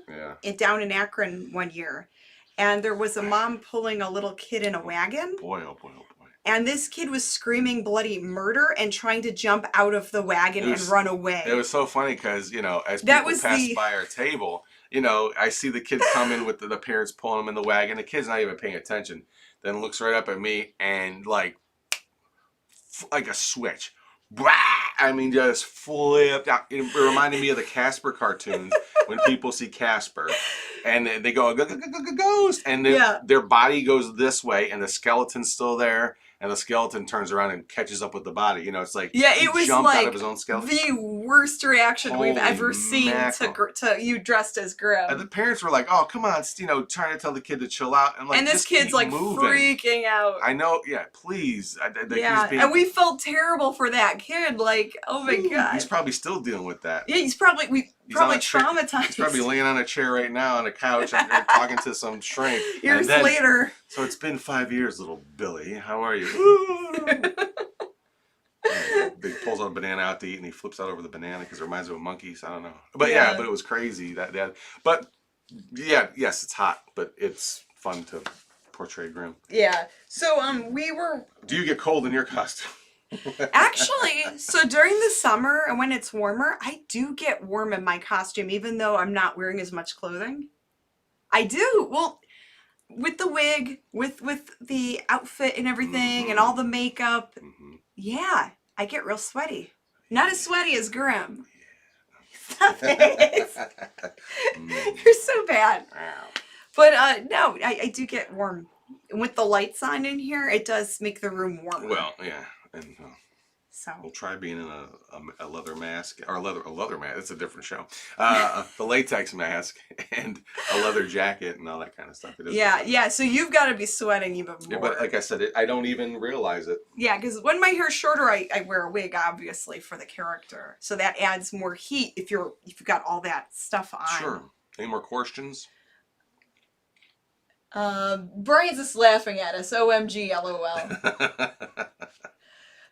down in Akron one year, and there was a mom pulling a little kid in a wagon. Boy, oh boy, oh boy. and this kid was screaming bloody murder and trying to jump out of the wagon and run away. It was so funny because, you know, as That people was pass by our table, you know, I see the kids come in with the parents pulling them in the wagon. The kid's not even paying attention. Then looks right up at me and like a switch. Blah! I mean, just flipped out. It reminded me of the Casper cartoons when people see Casper and they go, ghost! And their body goes this way and the skeleton's still there. And the skeleton turns around and catches up with the body. You know, it's like it was jumped like out of his own skeleton. The worst reaction we've ever seen to you dressed as Grimm. And the parents were like, "Oh, come on," you know, trying to tell the kid to chill out. And like, and this kid's like moving. freaking out. I know, yeah, please. And we felt terrible for that kid. Like, oh my god, he's probably still dealing with that. Yeah, he's probably traumatized. He's probably laying on a chair right now on a couch and talking to some shrink. Years later. So it's been 5 years, little Billy. How are you? He pulls a banana out to eat and he flips out over the banana because it reminds him of monkeys. I don't know. But but it was crazy. But yes, it's hot, but it's fun to portray Grimm. Yeah. So we were. Do you get cold in your costume? Actually, so during the summer and when it's warmer, I do get warm in my costume, even though I'm not wearing as much clothing. I do. Well, with the wig, with the outfit and everything, and all the makeup, yeah, I get real sweaty. Not as sweaty as Grimm. Stop it. You're so bad. But no, I do get warm. With the lights on in here, it does make the room warmer. Well, yeah. And so we'll try being in a leather mask or a leather mask. It's a different show. The latex mask and a leather jacket and all that kind of stuff. Yeah. So you've got to be ssweating even more. Yeah, but like I said, I don't even realize it. Yeah, because when my hair's shorter, I wear a wig, obviously, for the character. So that adds more heat if you've got all that stuff on. Sure. Any more questions? Brian's just laughing at us. OMG, LOL.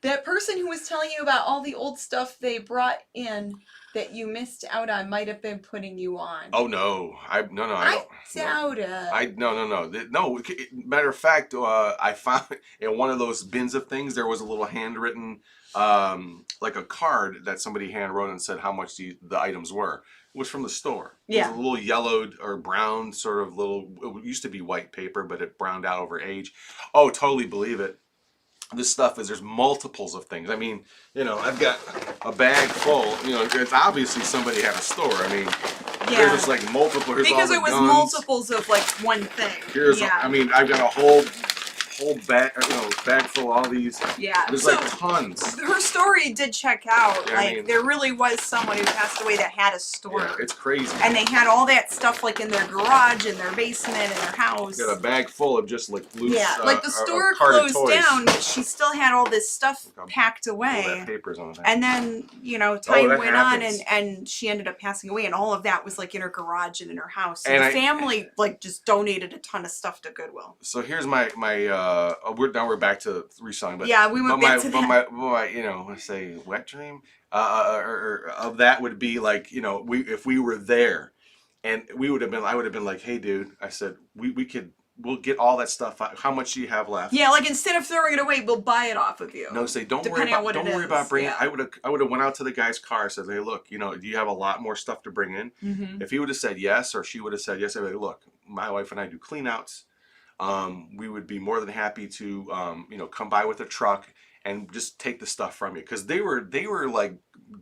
That person who was telling you about all the old stuff they brought in that you missed out on might have been putting you on. Oh no, I don't. Doubt it. No. Matter of fact, I found in one of those bins of things there was a little handwritten, like a card that somebody hand wrote and said how much the items were. It was from the store. Yeah. It was a little yellowed or brown sort of little. It used to be white paper, but it browned out over age. Oh, totally believe it. This stuff there's multiples of things. I mean, you know, I've got a bag full. You know, it's obviously somebody had a store. I mean, there's just like multiple. Because it was guns. Multiples of like one thing. I mean, I've got a whole bag, bag full of all these. Yeah. There's like tons. Her story did check out. Yeah, like I mean, there really was someone who passed away that had a store. Yeah, it's crazy. And they had all that stuff like in their garage, in their basement, in their house. Got a bag full of just like loose. Yeah, like the store closed down, but she still had all this stuff packed away. All that paper's on there. And then, time went on and she ended up passing away, and all of that was like in her garage and in her house. And the family like just donated a ton of stuff to Goodwill. So here's my we're back to reselling, but yeah, we went back to that. Let's say wet dream or of that would be like, if we were there, and I would have been like, hey dude, I said we'll get all that stuff out. How much do you have left? Yeah, like instead of throwing it away, we'll buy it off of you. No, say don't worry about bringing it. I would have went out to the guy's car and said, hey, look, do you have a lot more stuff to bring in? Mm-hmm. If he would have said yes, or she would have said yes, I'd be like, look, my wife and I do clean outs. We would be more than happy to come by with a truck and just take the stuff from you, because they were like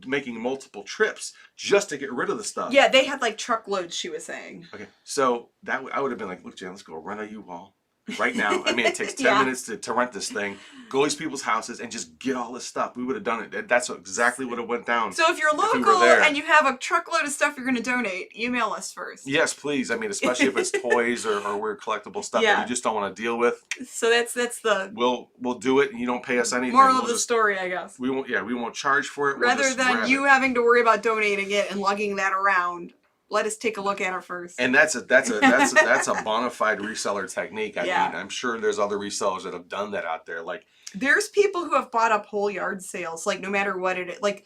making multiple trips just to get rid of the stuff. Yeah, they had like truckloads, she was saying. Okay, so I would have been like, look, Jan, let's go rent a U-Haul right now. I mean, it takes 10 minutes to rent this thing, go to these people's houses and just get all this stuff. We would have done it. That's exactly what it went down. So if you're local and you have a truckload of stuff you're going to donate, email us first. Yes, please. I mean, especially if it's toys or weird collectible stuff that you just don't want to deal with. So that's the... We'll do it and you don't pay us anything. Moral of the story, I guess. We won't charge for it. Rather than you having to worry about donating it and lugging that around. Let us take a look at it first. And that's a bona fide reseller technique. I mean, I'm sure there's other resellers that have done that out there. Like, there's people who have bought up whole yard sales, like no matter what it is. Like,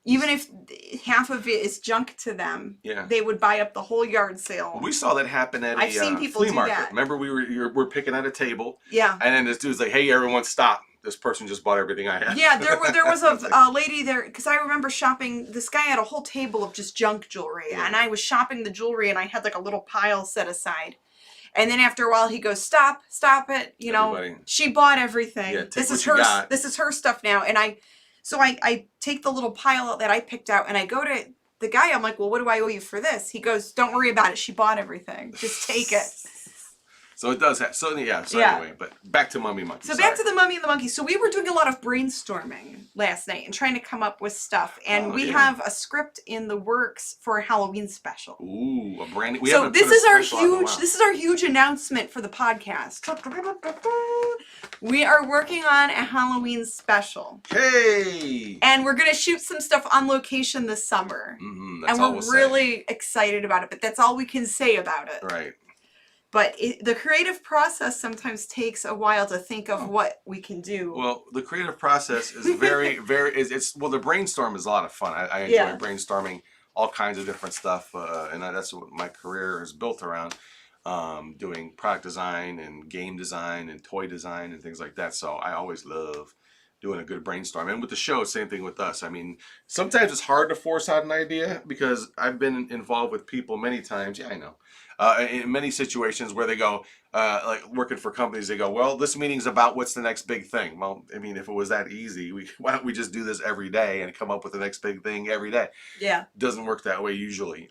even if half of it is junk to them, they would buy up the whole yard sale. We saw that happen at a flea market. Remember, we're picking at a table. Yeah. And then this dude's like, hey, everyone stop. this person just bought everything I had. Yeah, there was a lady there, because I remember shopping, this guy had a whole table of just junk jewelry, and I was shopping the jewelry, and I had like a little pile set aside. And then after a while, he goes, stop it, you know, Everybody. She bought everything. Yeah, this is her stuff now. And I take the little pile out that I picked out, and I go to the guy, I'm like, well, what do I owe you for this? He goes, don't worry about it. She bought everything. Just take it. So it does have, anyway, but back to Mummy Monkey. So back to the Mummy and the Monkey. So we were doing a lot of brainstorming last night and trying to come up with stuff. And we have a script in the works for a Halloween special. Ooh, a brand new. So this is our huge announcement for the podcast. We are working on a Halloween special. Hey! And we're going to shoot some stuff on location this summer. That's and we're really excited about it, but that's all we can say about it. Right. But the creative process sometimes takes a while to think of what we can do. Well, the creative process is very, the brainstorm is a lot of fun. I enjoy brainstorming all kinds of different stuff, and that's what my career is built around, doing product design and game design and toy design and things like that. So I always love doing a good brainstorm. And with the show, same thing with us. I mean, sometimes it's hard to force out an idea because I've been involved with people many times. Yeah, I know. In many situations where they go, like working for companies, they go, well, this meeting's about what's the next big thing. Well, I mean, if it was that easy, why don't we just do this every day and come up with the next big thing every day? Yeah. It doesn't work that way usually.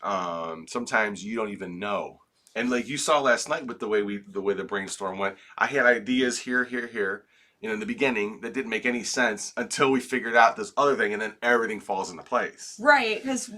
Sometimes you don't even know. And like you saw last night with the way the brainstorm went, I had ideas here, you know, in the beginning that didn't make any sense until we figured out this other thing, and then everything falls into place. Right, because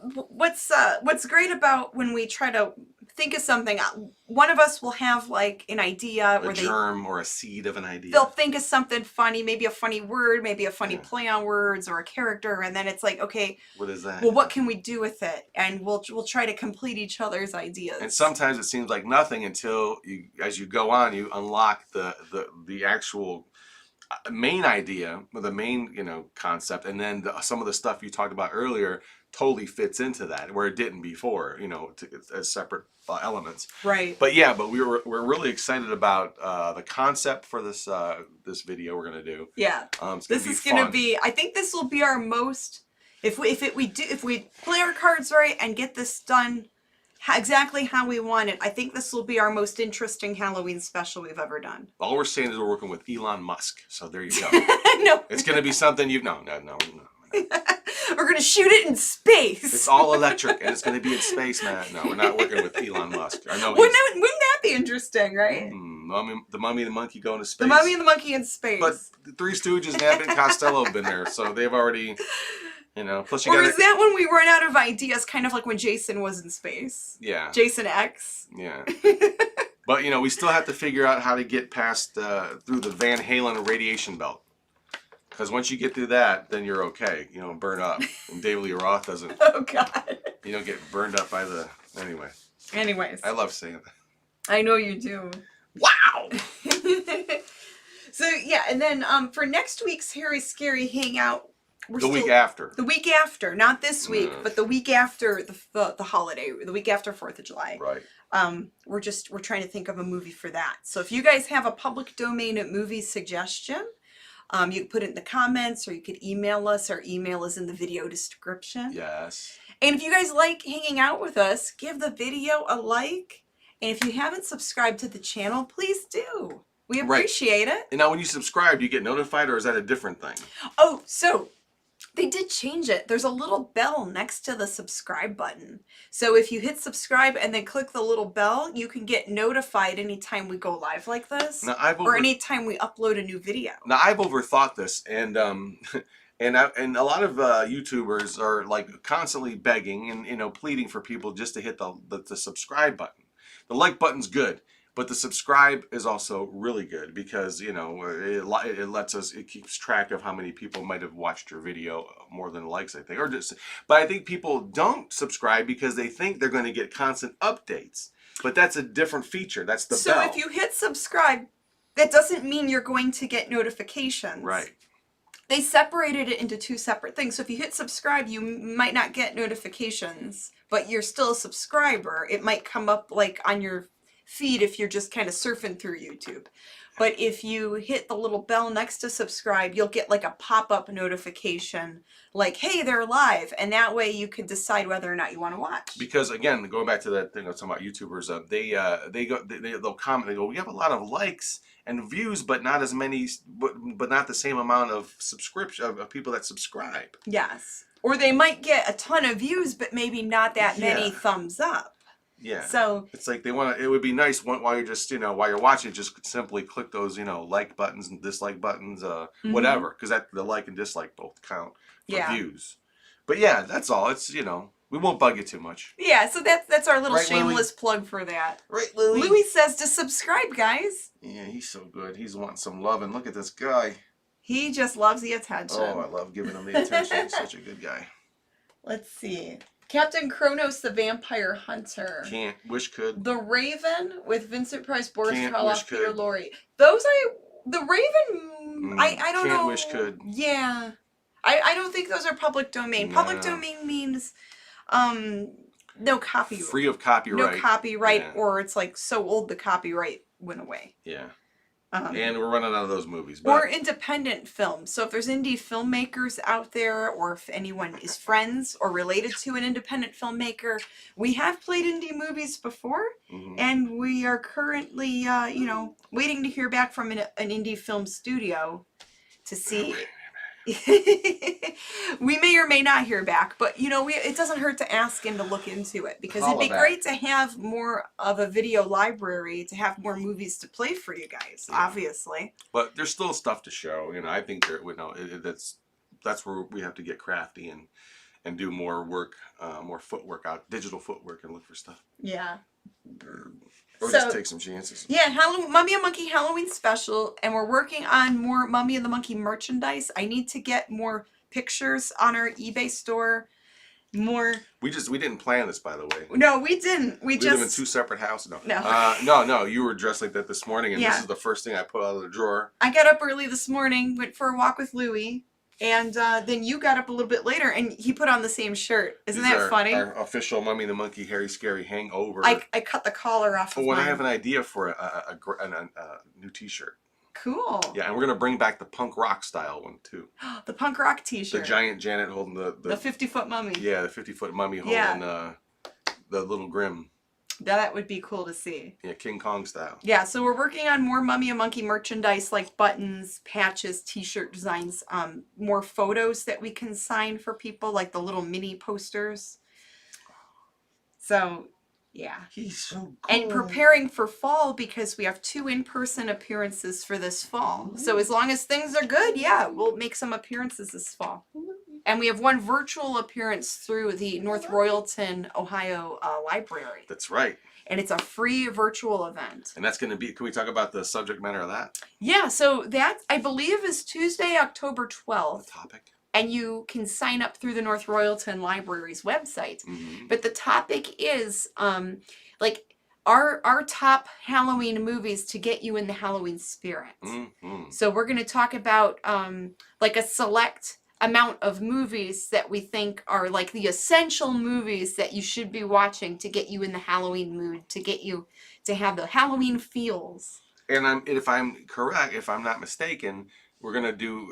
what's great about when we try to think of something, one of us will have like an idea, a germ or a seed of an idea. They'll think of something funny, maybe a funny word, maybe a funny play on words or a character, and then it's like, okay, what is that? Well, what can we do with it? And we'll try to complete each other's ideas. And sometimes it seems like nothing until as you go on, you unlock the actual main idea, the main concept, and then some of the stuff you talked about earlier totally fits into that where it didn't before, as separate elements. Right. But yeah, we're really excited about the concept for this video we're gonna do. Yeah. This is gonna be. I think this will be our most. If we play our cards right and get this done exactly how we want it, I think this will be our most interesting Halloween special we've ever done. All we're saying is we're working with Elon Musk, so there you go. No. It's gonna be something no. We're going to shoot it in space. It's all electric, and it's going to be in space, man. No, we're not working with Elon Musk. I know. Wouldn't that be interesting, right? The Mummy and the Monkey go into space. The Mummy and the Monkey in space. But the Three Stooges and Abbott and Costello have been there, so they've already, Plus or is that when we run out of ideas, kind of like when Jason was in space? Yeah. Jason X. Yeah. But we still have to figure out how to get past through the Van Halen radiation belt. Because once you get through that, then you're okay. You don't burn up. And David Lee Roth doesn't. Oh, God. You don't get burned up by the... Anyway. Anyways. I love saying that. I know you do. Wow! So, yeah. And then for next week's Hairy Scary Hangout... The week after. The week after. Not this week, but the week after the holiday. The week after 4th of July. Right. We're trying to think of a movie for that. So if you guys have a public domain movie suggestion... you can put it in the comments, or you could email us. Our email is in the video description. Yes. And if you guys like hanging out with us, give the video a like. And if you haven't subscribed to the channel, please do. We appreciate it. And now when you subscribe, do you get notified, or is that a different thing? Oh, so they did change it. There's a little bell next to the subscribe button. So if you hit subscribe and then click the little bell, you can get notified anytime we go live like this. Now, or anytime we upload a new video. Now, I've overthought this, and and a lot of YouTubers are like constantly begging and pleading for people just to hit the subscribe button. The like button's good. But the subscribe is also really good because, it lets us, it keeps track of how many people might have watched your video more than likes, I think. But I think people don't subscribe because they think they're going to get constant updates. But that's a different feature. That's the bell. So if you hit subscribe, that doesn't mean you're going to get notifications. Right. They separated it into two separate things. So if you hit subscribe, you might not get notifications, but you're still a subscriber. It might come up like on your feed if you're just kind of surfing through YouTube. But if you hit the little bell next to subscribe, you'll get like a pop-up notification like, hey, they're live. And that way you can decide whether or not you want to watch. Because again, going back to that thing I was talking about YouTubers, they'll comment, they go, we have a lot of likes and views, but not as many, but not the same amount of subscription of people that subscribe. Yes. Or they might get a ton of views, but maybe not that many thumbs up. Yeah. So it's like they want to. It would be nice while you're just while you're watching, just simply click those like buttons and dislike buttons, whatever, because the like and dislike both count for views. But yeah, that's all. It's we won't bug you too much. Yeah, so that's our little Right, shameless plug for that. Right, Louie? Louie says to subscribe, guys. Yeah, he's so good. He's wanting some love, and look at this guy. He just loves the attention. Oh, I love giving him the attention. He's such a good guy. Let's see. Captain Kronos, the Vampire Hunter. Can't, wish could. The Raven with Vincent Price, Boris Can't, Karloff, wish Peter could. Lorre. The Raven, I don't know. Can't, wish could. Yeah. I don't think those are public domain. No. Public domain means no copyright. Free of copyright. No copyright, Yeah. or it's like so old the copyright went away. Yeah. And we're running out of those movies. But Or independent films. So if there's indie filmmakers out there, or if anyone is friends or related to an independent filmmaker, we have played indie movies before, and we are currently, waiting to hear back from an indie film studio to see. We may or may not hear back, but it doesn't hurt to ask and to look into it, because it'd be great to have more of a video library, to have more movies to play for you guys, obviously. But there's still stuff to show. I think that's where we have to get crafty and do more work, more footwork out, digital footwork, and look for stuff. Yeah. Or just take some chances. Yeah, Mummy and Monkey Halloween special, and we're working on more Mummy and the Monkey merchandise. I need to get more pictures on our eBay store. More. We didn't plan this, by the way. No, we didn't. We live in two separate houses. No. No. You were dressed like that this morning, and this is the first thing I put out of the drawer. I got up early this morning, went for a walk with Louie. And then you got up a little bit later, and he put on the same shirt. Isn't that funny? Our official Mummy and the Monkey Hairy Scary Hangover. I cut the collar off of mine. I have an idea for a new T-shirt. Cool. Yeah, and we're gonna bring back the punk rock style one too. The punk rock T-shirt. The giant Janet holding the 50-foot mummy. Yeah, the 50-foot mummy holding the little Grimm. That would be cool to see. Yeah, King Kong style. Yeah, so we're working on more Mummy and Monkey merchandise, like buttons, patches, t-shirt designs, more photos that we can sign for people, like the little mini posters. So, yeah. He's so cool. And preparing for fall, because we have 2 in-person appearances for this fall. So as long as things are good, we'll make some appearances this fall. And we have 1 virtual appearance through the North Royalton, Ohio library. That's right. And it's a free virtual event. And that's going to be, can we talk about the subject matter of that? Yeah, so that, I believe, is Tuesday, October 12th. The topic? And you can sign up through the North Royalton Library's website. But the topic is, our top Halloween movies to get you in the Halloween spirit. So we're going to talk about, a select amount of movies that we think are like the essential movies that you should be watching to get you in the Halloween mood, to get you to have the Halloween feels. And if I'm correct, if I'm not mistaken, we're going to do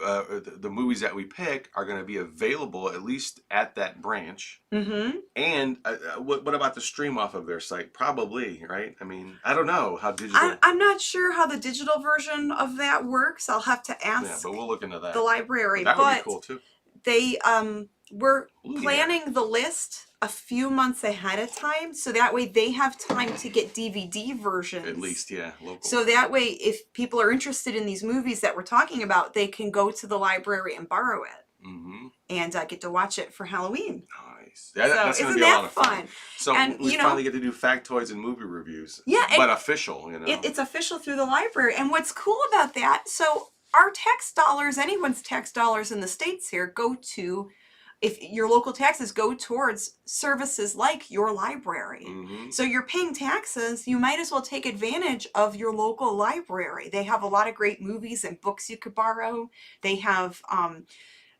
the movies that we pick are going to be available at least at that branch. And what about the stream off of their site? Probably, right? I mean, I don't know how digital. I'm not sure how the digital version of that works. I'll have to ask. Yeah, but we'll look into that. The library. That would be cool too. They were planning the list a few months ahead of time, so that way they have time to get DVD versions. At least, yeah, local. So that way, if people are interested in these movies that we're talking about, they can go to the library and borrow it, and get to watch it for Halloween. Nice. Yeah, that's going to be a lot of fun. So we finally get to do factoids and movie reviews. Yeah, but official, It's official through the library, and what's cool about that? So our tax dollars, anyone's tax dollars in the States here, go to. If your local taxes go towards services like your library. So you're paying taxes, you might as well take advantage of your local library. They have a lot of great movies and books you could borrow. They have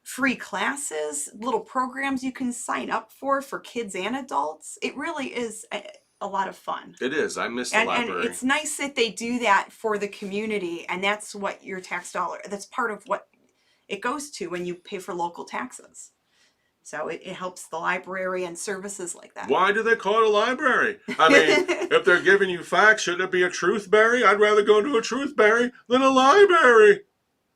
free classes, little programs you can sign up for kids and adults. It really is a lot of fun. It is. I miss the And library. it's nice that they do that for the community, and that's what your tax dollar, that's part of what it goes to when you pay for local taxes. So it helps the library and services like that. Why do they call it a library? I mean, if they're giving you facts, shouldn't it be a truthberry? I'd rather go to a truthberry than a library.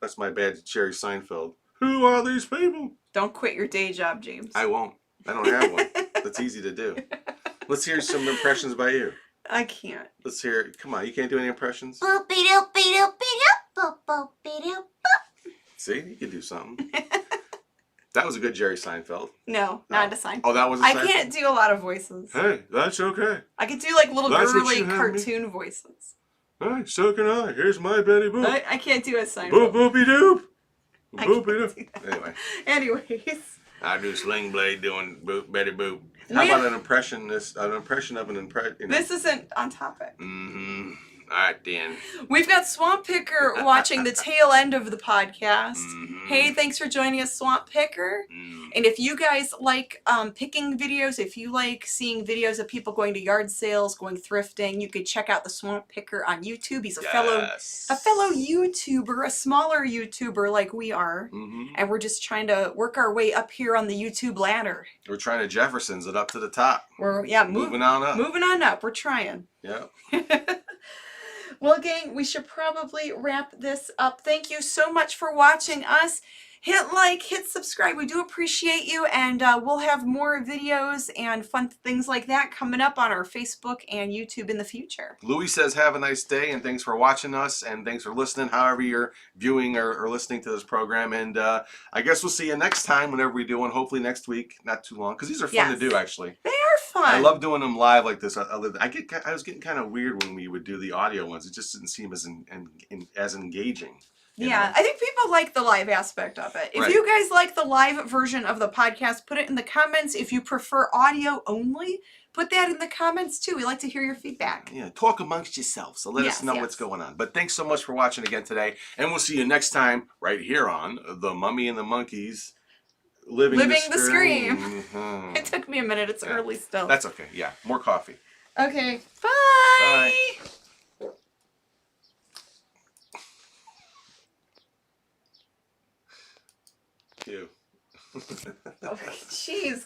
That's my bad Jerry Seinfeld. Who are these people? Don't quit your day job, James. I won't. I don't have one. That's easy to do. Let's hear some impressions by you. I can't. Let's hear it. Come on, you can't do any impressions? See, you can do something. That was a good Jerry Seinfeld. No, not a sign. Oh, that was a I Seinfeld? can't do a lot of voices. Hey, that's okay. I could do like little That's what girly you had me. cartoon voices. Hey, so can I. Here's my Betty Boop. I can't do a sign. Boop boopy doop. I Boopy can't doop. do that. Anyway, Anyways. I do Sling Blade doing boop Betty Boop. How about an impression? An impression of an impression. This isn't on topic. Mm-hmm. All right, Dan. We've got Swamp Picker watching the tail end of the podcast. Mm-hmm. Hey, thanks for joining us, Swamp Picker. Mm. And if you guys like picking videos, if you like seeing videos of people going to yard sales, going thrifting, you could check out the Swamp Picker on YouTube. He's a fellow YouTuber, a smaller YouTuber like we are. Mm-hmm. And we're just trying to work our way up here on the YouTube ladder. We're trying to Jeffersons it up to the top. We're Moving on up. Moving on up. We're trying. Yeah. Well, gang, we should probably wrap this up. Thank you so much for watching us. Hit like, hit subscribe. We do appreciate you, and we'll have more videos and fun things like that coming up on our Facebook and YouTube in the future. Louis says, have a nice day, and thanks for watching us, and thanks for listening, however you're viewing or listening to this program. And I guess we'll see you next time whenever we do one, hopefully next week, not too long, because these are fun to do, actually. They are fun. I love doing them live like this. I was getting kind of weird when we would do the audio ones. It just didn't seem as engaging. Yeah, I think people like the live aspect of it. If you guys like the live version of the podcast, put it in the comments. If you prefer audio only, put that in the comments too. We like to hear your feedback. Yeah, talk amongst yourselves. So let us know what's going on. But thanks so much for watching again today. And we'll see you next time right here on The Mummy and the Monkeys Living the Scream. Mm-hmm. It took me a minute. It's early still. That's okay. Yeah, more coffee. Okay. Bye. You. Oh, jeez.